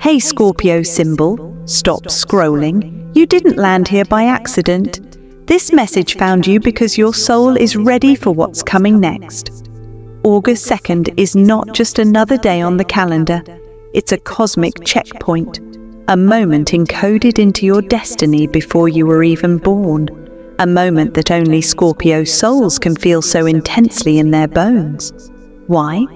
Hey Scorpio symbol, stop scrolling. You didn't land here by accident. This message found you because your soul is ready for what's coming next. August 2nd is not just another day on the calendar. It's a cosmic checkpoint, a moment encoded into your destiny before you were even born, a moment that only Scorpio souls can feel so intensely in their bones. Why?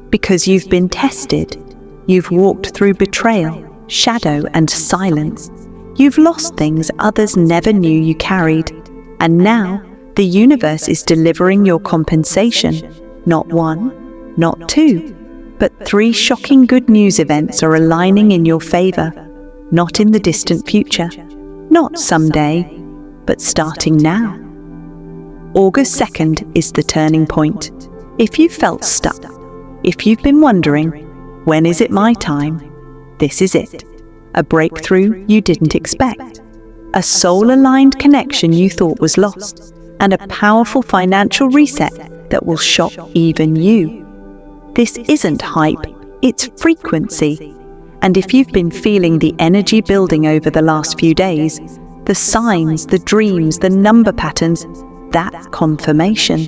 Because you've been tested. You've walked through betrayal, shadow, and silence. You've lost things others never knew you carried. And now, the universe is delivering your compensation. Not one, not two, but 3 shocking good news events are aligning in your favor. Not in the distant future, not someday, but starting now. August 2nd is the turning point. If you felt stuck, if you've been wondering, when is it my time? This is it. A breakthrough you didn't expect. A soul-aligned connection you thought was lost. And a powerful financial reset that will shock even you. This isn't hype, it's frequency. And if you've been feeling the energy building over the last few days, the signs, the dreams, the number patterns, that's confirmation.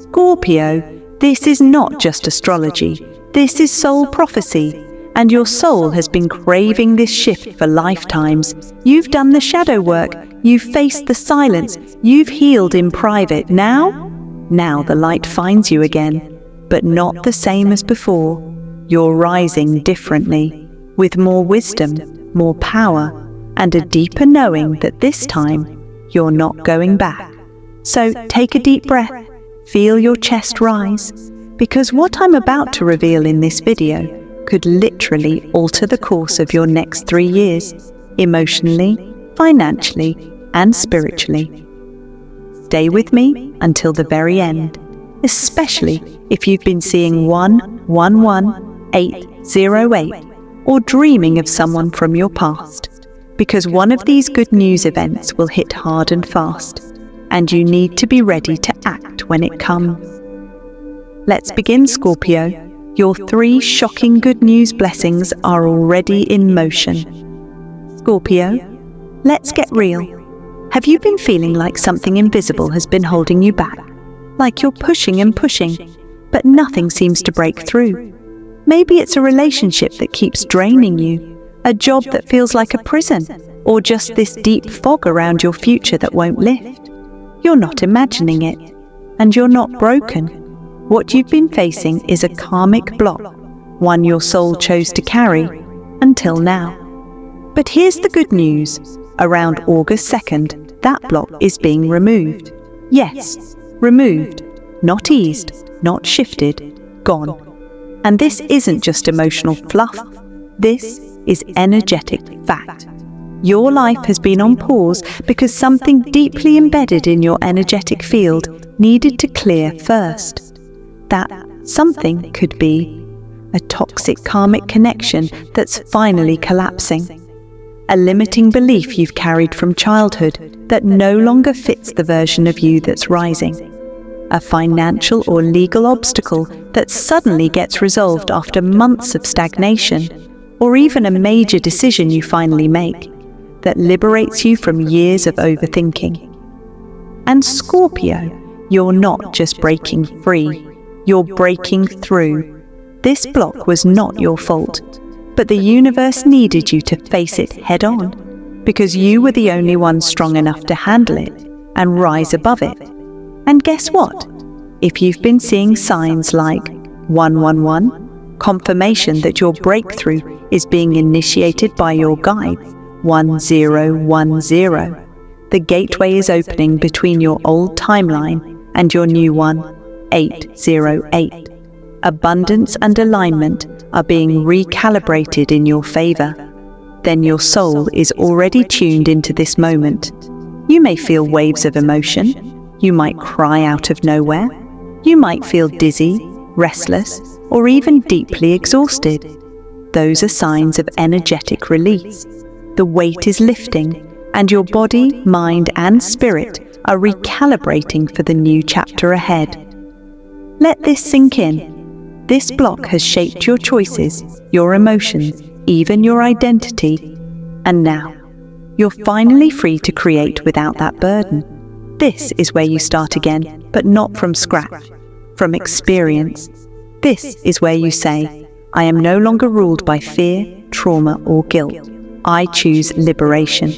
Scorpio, this is not just astrology. This is soul prophecy. And your soul has been craving this shift for lifetimes. You've done the shadow work. You've faced the silence. You've healed in private. Now the light finds you again, but not the same as before. You're rising differently, with more wisdom, more power, and a deeper knowing that this time you're not going back. So take a deep breath, feel your chest rise, because what I'm about to reveal in this video could literally alter the course of your next 3 years, emotionally, financially, and spiritually. Stay with me until the very end, especially if you've been seeing 111808 or dreaming of someone from your past, because one of these good news events will hit hard and fast, and you need to be ready to act when it comes. Let's begin, Scorpio. Your 3 shocking good news blessings are already in motion. Scorpio, let's get real. Have you been feeling like something invisible has been holding you back? Like you're pushing and pushing, but nothing seems to break through. Maybe it's a relationship that keeps draining you, a job that feels like a prison, or just this deep fog around your future that won't lift. You're not imagining it, and you're not broken. What you've been facing is a karmic block, one your soul chose to carry until now. But here's the good news. Around August 2nd, that block is being removed. Yes, removed, not eased, not shifted, gone. And this isn't just emotional fluff. This is energetic fact. Your life has been on pause because something deeply embedded in your energetic field needed to clear first. That something could be a toxic karmic connection that's finally collapsing. A limiting belief you've carried from childhood that no longer fits the version of you that's rising. A financial or legal obstacle that suddenly gets resolved after months of stagnation, or even a major decision you finally make that liberates you from years of overthinking. And Scorpio, you're not just breaking free, you're breaking through. This block was not your fault, but the universe needed you to face it head on, because you were the only one strong enough to handle it and rise above it. And guess what? If you've been seeing signs like 111, confirmation that your breakthrough is being initiated by your guide, 1010, the gateway is opening between your old timeline and your new one, 808. Abundance and alignment are being recalibrated in your favor. Then your soul is already tuned into this moment. You may feel waves of emotion. You might cry out of nowhere. You might feel dizzy, restless, or even deeply exhausted. Those are signs of energetic release. The weight is lifting, and your body, mind, and spirit are recalibrating for the new chapter ahead. Let this sink in. This block has shaped your choices, your emotions, even your identity. And now, you're finally free to create without that burden. This is where you start again, but not from scratch, from experience. This is where you say, I am no longer ruled by fear, trauma, or guilt. I choose liberation.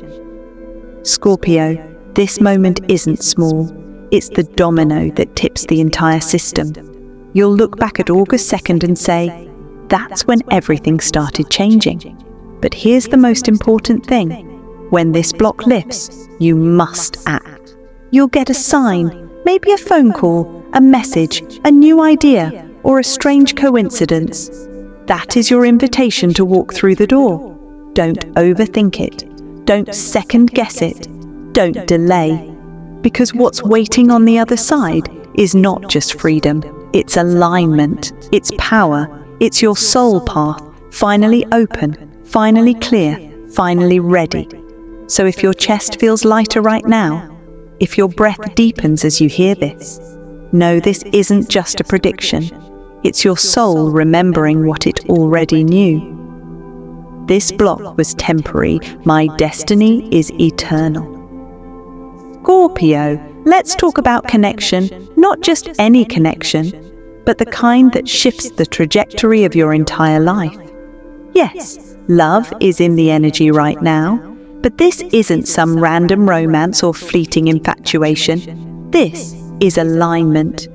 Scorpio, this moment isn't small. It's the domino that tips the entire system. You'll look back at August 2nd and say, that's when everything started changing. But here's the most important thing. When this block lifts, you must act. You'll get a sign, maybe a phone call, a message, a new idea, or a strange coincidence. That is your invitation to walk through the door. Don't overthink it. Don't second guess it. Don't delay. Because what's waiting on the other side is not just freedom. It's alignment. It's power. It's your soul path, finally open, finally clear, finally ready. So if your chest feels lighter right now, if your breath deepens as you hear this, know this isn't just a prediction. It's your soul remembering what it already knew. This block was temporary. My destiny is eternal. Scorpio, let's talk about connection, not just any connection, but the kind that shifts the trajectory of your entire life. Yes, love is in the energy right now, but this isn't some random romance or fleeting infatuation. This is alignment.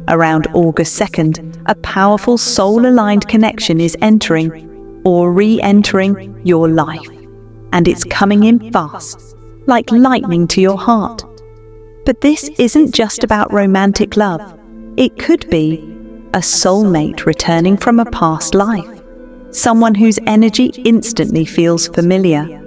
Around August 2nd, a powerful soul-aligned connection is entering or re-entering your life. And it's coming in fast, like lightning to your heart. But this isn't just about romantic love. It could be a soulmate returning from a past life, someone whose energy instantly feels familiar,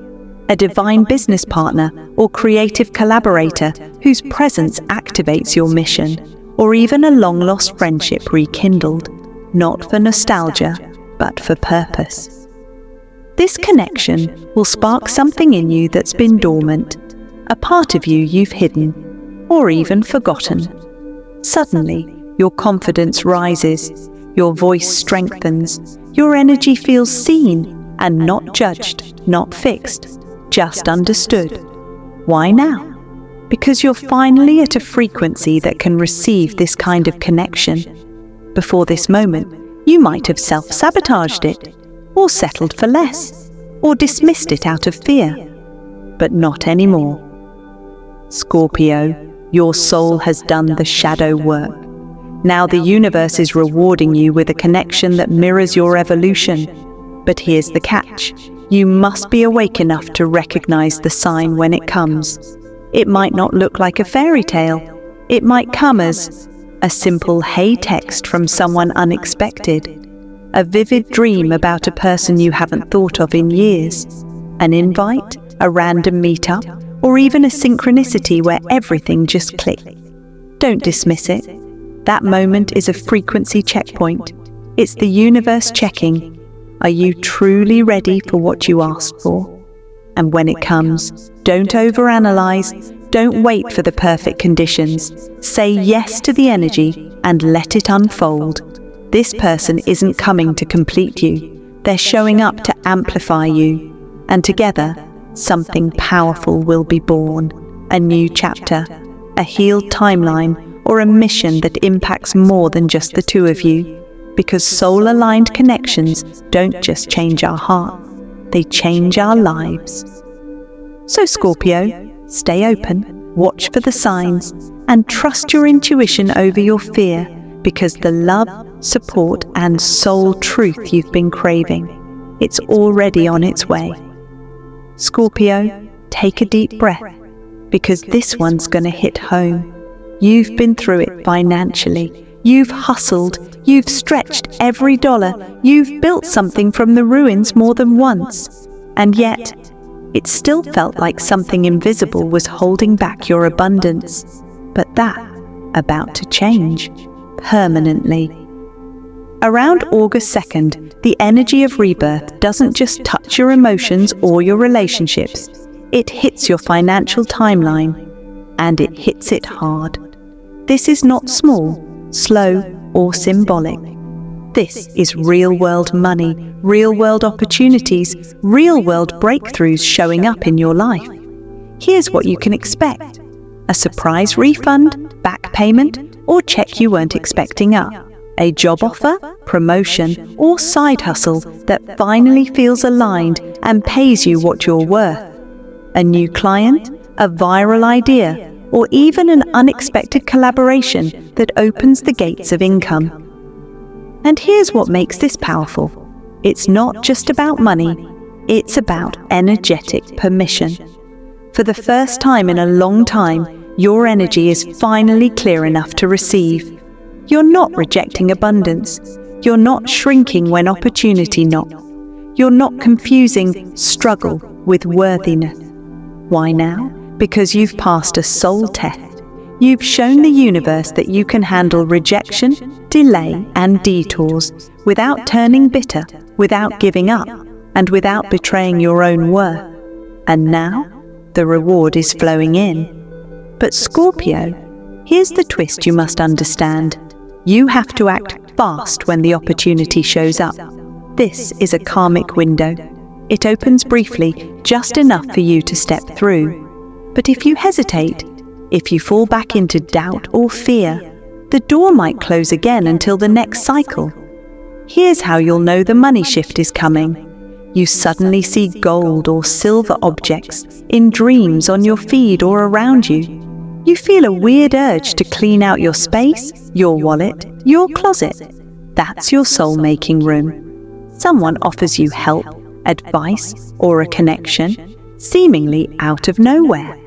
a divine business partner or creative collaborator whose presence activates your mission, or even a long-lost friendship rekindled, not for nostalgia, but for purpose. This connection will spark something in you that's been dormant, a part of you you've hidden, or even forgotten. Suddenly, your confidence rises, your voice strengthens, your energy feels seen and not judged, not fixed, just understood. Why now? Because you're finally at a frequency that can receive this kind of connection. Before this moment, you might have self-sabotaged it, or settled for less, or dismissed it out of fear. But not anymore. Scorpio, your soul has done the shadow work. Now the universe is rewarding you with a connection that mirrors your evolution. But here's the catch. You must be awake enough to recognize the sign when it comes. It might not look like a fairy tale. It might come as a simple hey text from someone unexpected, a vivid dream about a person you haven't thought of in years, an invite, a random meetup, or even a synchronicity where everything just clicked. Don't dismiss it. That moment is a frequency checkpoint. It's the universe checking, are you truly ready for what you asked for? And when it comes, don't overanalyze, don't wait for the perfect conditions. Say yes to the energy and let it unfold. This person isn't coming to complete you. They're showing up to amplify you. And together, something powerful will be born. A new chapter, a healed timeline, or a mission that impacts more than just the two of you. Because soul-aligned connections don't just change our heart, they change our lives. So Scorpio, stay open, watch for the signs, and trust your intuition over your fear, because the love, support, and soul truth you've been craving, it's already on its way. Scorpio, take a deep breath, because this one's gonna hit home. You've been through it financially. You've hustled, you've stretched every dollar, you've built something from the ruins more than once. And yet, it still felt like something invisible was holding back your abundance. But that's about to change, permanently. Around August 2nd, the energy of rebirth doesn't just touch your emotions or your relationships. It hits your financial timeline, and it hits it hard. This is not small, slow, or symbolic. This is real-world money, real-world opportunities, real-world breakthroughs showing up in your life. Here's what you can expect: a surprise refund, back payment, or check you weren't expecting up. A job offer, promotion, or side hustle that finally feels aligned and pays you what you're worth. A new client, a viral idea, or even an unexpected collaboration that opens the gates of income. And here's what makes this powerful. It's not just about money, it's about energetic permission. For the first time in a long time, your energy is finally clear enough to receive. You're not rejecting abundance. You're not shrinking when opportunity knocks. You're not confusing struggle with worthiness. Why now? Because you've passed a soul test. You've shown the universe that you can handle rejection, delay, and detours without turning bitter, without giving up, and without betraying your own worth. And now, the reward is flowing in. But Scorpio, here's the twist you must understand. You have to act fast when the opportunity shows up. This is a karmic window. It opens briefly, just enough for you to step through. But if you hesitate, if you fall back into doubt or fear, the door might close again until the next cycle. Here's how you'll know the money shift is coming. You suddenly see gold or silver objects in dreams on your feed or around you. You feel a weird urge to clean out your space, your wallet, your closet. That's your soul-making room. Someone offers you help, advice, or a connection, seemingly out of nowhere.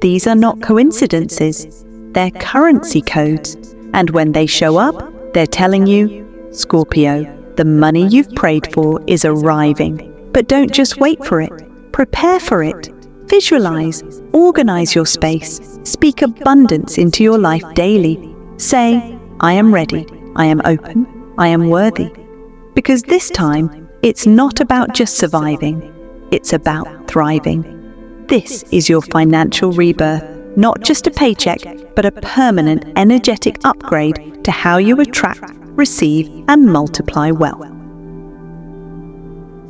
These are not coincidences. They're currency codes. And when they show up, they're telling you, Scorpio, the money you've prayed for is arriving. But don't just wait for it. Prepare for it. Visualize, organize your space, speak abundance into your life daily. Say, I am ready, I am open, I am worthy. Because this time, it's not about just surviving, it's about thriving. This is your financial rebirth, not just a paycheck, but a permanent energetic upgrade to how you attract, receive, and multiply wealth.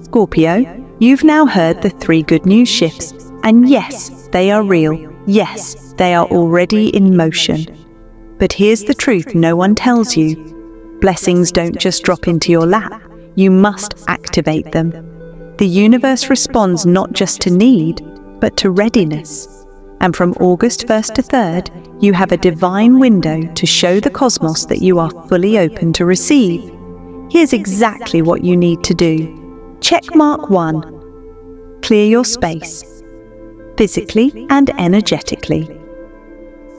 Scorpio, you've now heard the 3 good news shifts. And yes, they are real. Yes, they are already in motion. But here's the truth no one tells you. Blessings don't just drop into your lap. You must activate them. The universe responds not just to need, but to readiness. And from August 1st to 3rd, you have a divine window to show the cosmos that you are fully open to receive. Here's exactly what you need to do. Checkmark 1. Clear your space. Physically and energetically.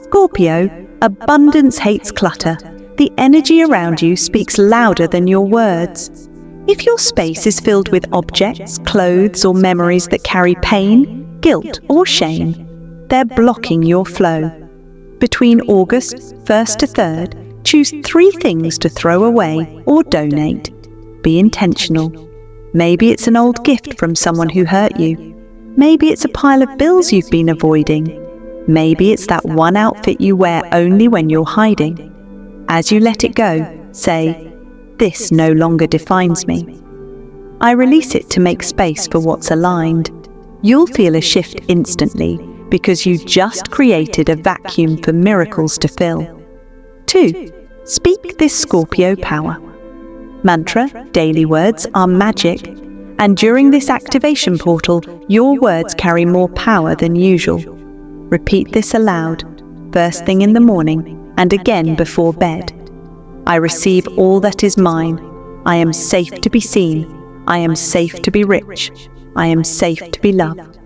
Scorpio, abundance hates clutter. The energy around you speaks louder than your words. If your space is filled with objects, clothes, or memories that carry pain, guilt, or shame, they're blocking your flow. Between August 1st to 3rd, choose 3 things to throw away or donate. Be intentional. Maybe it's an old gift from someone who hurt you. Maybe it's a pile of bills you've been avoiding. Maybe it's that one outfit you wear only when you're hiding. As you let it go, say, this no longer defines me. I release it to make space for what's aligned. You'll feel a shift instantly because you just created a vacuum for miracles to fill. 2. Speak this Scorpio power. Mantra, daily words are magic. And during this activation portal, your words carry more power than usual. Repeat this aloud, first thing in the morning, and again before bed. I receive all that is mine. I am safe to be seen. I am safe to be rich. I am safe to be loved.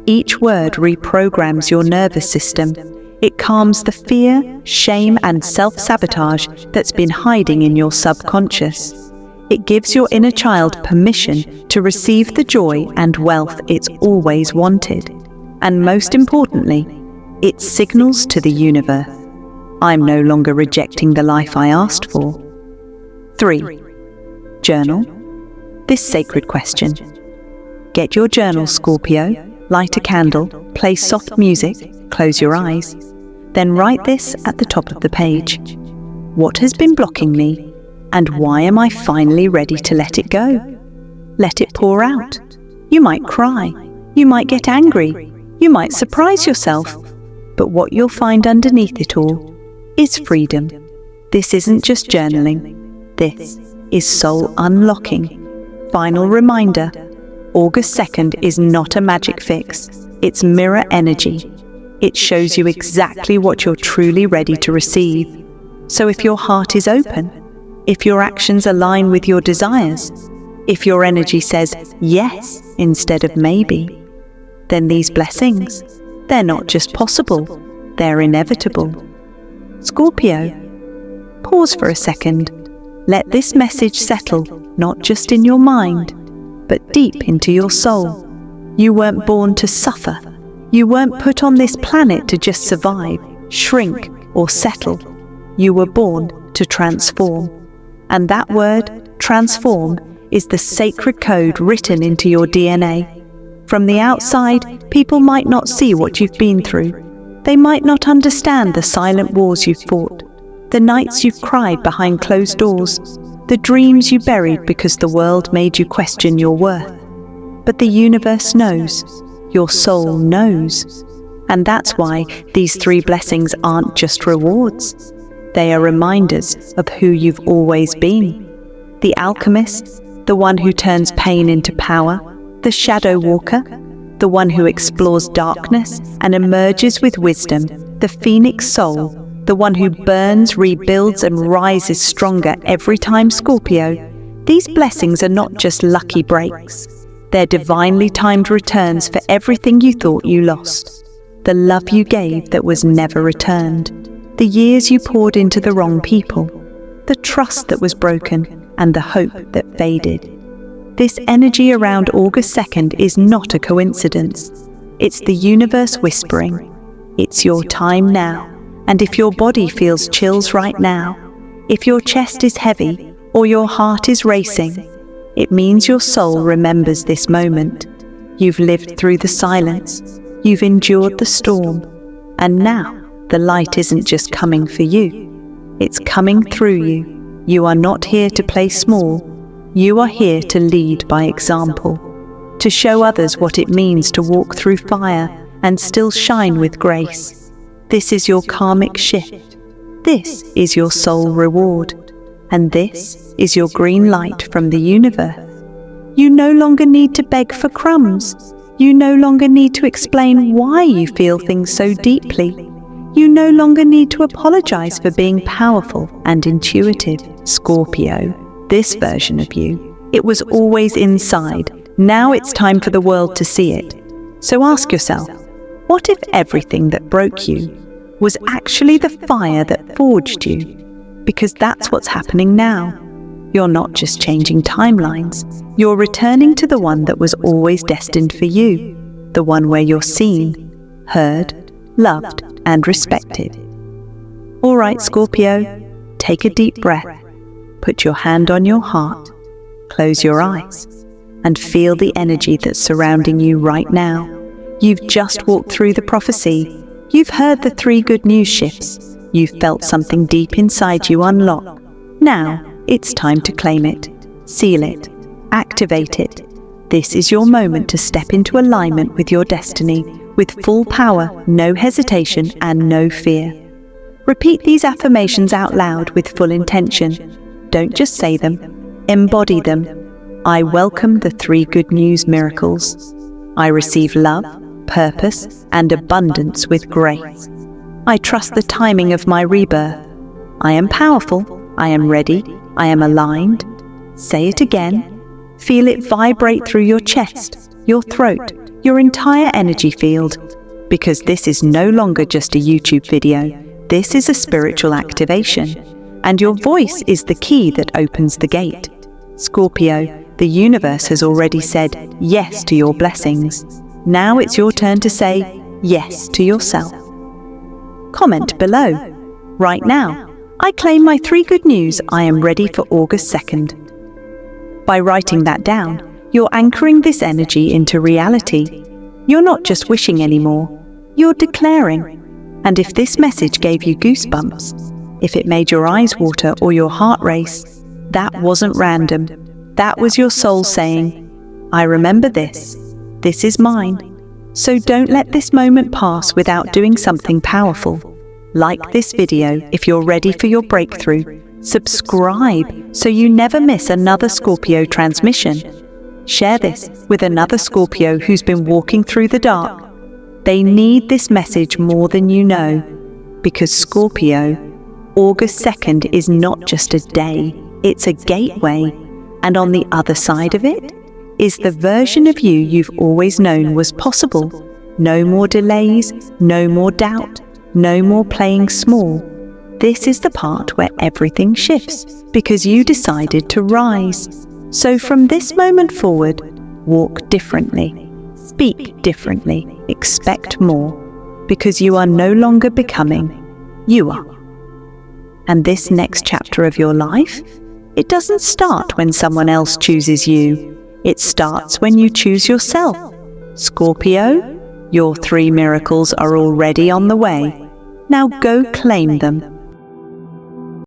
Each word reprograms your nervous system. It calms the fear, shame, and self-sabotage that's been hiding in your subconscious. It gives your inner child permission to receive the joy and wealth it's always wanted. And most importantly, it signals to the universe, I'm no longer rejecting the life I asked for. 3. Journal this sacred question. Get your journal, Scorpio, light a candle, play soft music, close your eyes. Then write this at the top of the page. What has been blocking me? And why am I finally ready to let it go? Let it pour out. You might cry. You might get angry. You might surprise yourself. But what you'll find underneath it all is freedom. This isn't just journaling. This is soul unlocking. Final reminder, August 2nd is not a magic fix. It's mirror energy. It shows you exactly what you're truly ready to receive. So if your heart is open, if your actions align with your desires, if your energy says yes instead of maybe, then these blessings, they're not just possible, they're inevitable. Scorpio, pause for a second. Let this message settle, not just in your mind, but deep into your soul. You weren't born to suffer. You weren't put on this planet to just survive, shrink, or settle. You were born to transform. And that word, transform, is the sacred code written into your DNA. From the outside, people might not see what you've been through. They might not understand the silent wars you've fought, the nights you've cried behind closed doors, the dreams you buried because the world made you question your worth. But the universe knows. Your soul knows. And that's why these 3 blessings aren't just rewards. They are reminders of who you've always been. The alchemist, the one who turns pain into power, the shadow walker, the one who explores darkness and emerges with wisdom, the phoenix soul, the one who burns, rebuilds and rises stronger every time. Scorpio, these blessings are not just lucky breaks. They're divinely timed returns for everything you thought you lost. The love you gave that was never returned. The years you poured into the wrong people. The trust that was broken and the hope that faded. This energy around August 2nd is not a coincidence. It's the universe whispering. It's your time now. And if your body feels chills right now, if your chest is heavy or your heart is racing, it means your soul remembers this moment. You've lived through the silence. You've endured the storm. And now the light isn't just coming for you. It's coming through you. You are not here to play small. You are here to lead by example, to show others what it means to walk through fire and still shine with grace. This is your karmic shift. This is your soul reward. And this is your green light from the universe. You no longer need to beg for crumbs. You no longer need to explain why you feel things so deeply. You no longer need to apologize for being powerful and intuitive. Scorpio, this version of you, it was always inside. Now it's time for the world to see it. So ask yourself, what if everything that broke you was actually the fire that forged you? Because that's what's happening now. You're not just changing timelines. You're returning to the one that was always destined for you. The one where you're seen, heard, loved, and respected. All right, Scorpio, take a deep breath. Put your hand on your heart, close your eyes, and feel the energy that's surrounding you right now. You've just walked through the prophecy. You've heard the 3 good news shifts. You've felt something deep inside you unlock. Now, it's time to claim it, seal it, activate it. This is your moment to step into alignment with your destiny, with full power, no hesitation, and no fear. Repeat these affirmations out loud with full intention. Don't just say them, embody them. I welcome the 3 good news miracles. I receive love, purpose, and abundance with grace. I trust the timing of my rebirth. I am powerful. I am ready. I am aligned. Say it again. Feel it vibrate through your chest, your throat, your entire energy field. Because this is no longer just a YouTube video. This is a spiritual activation. And your voice is the key that opens the gate. Scorpio, the universe has already said yes to your blessings. Now it's your turn to say yes to yourself. Comment below. Right now, I claim my 3 good news. I am ready for August 2nd. By writing that down, you're anchoring this energy into reality. You're not just wishing anymore, you're declaring. And if this message gave you goosebumps, if it made your eyes water or your heart race, That wasn't random. That was your soul saying, I remember this. This is mine. So don't let this moment pass without doing something powerful. Like this video if you're ready for your breakthrough. Subscribe so you never miss another Scorpio transmission. Share this with another Scorpio who's been walking through the dark. They need this message more than you know. Because Scorpio, August 2nd is not just a day, it's a gateway. And on the other side of it is the version of you you've always known was possible. No more delays, no more doubt, no more playing small. This is the part where everything shifts because you decided to rise. So from this moment forward, walk differently, speak differently, expect more, because you are no longer becoming, you are. And this next chapter of your life, it doesn't start when someone else chooses you. It starts when you choose yourself. Scorpio, your 3 miracles are already on the way. Now go claim them.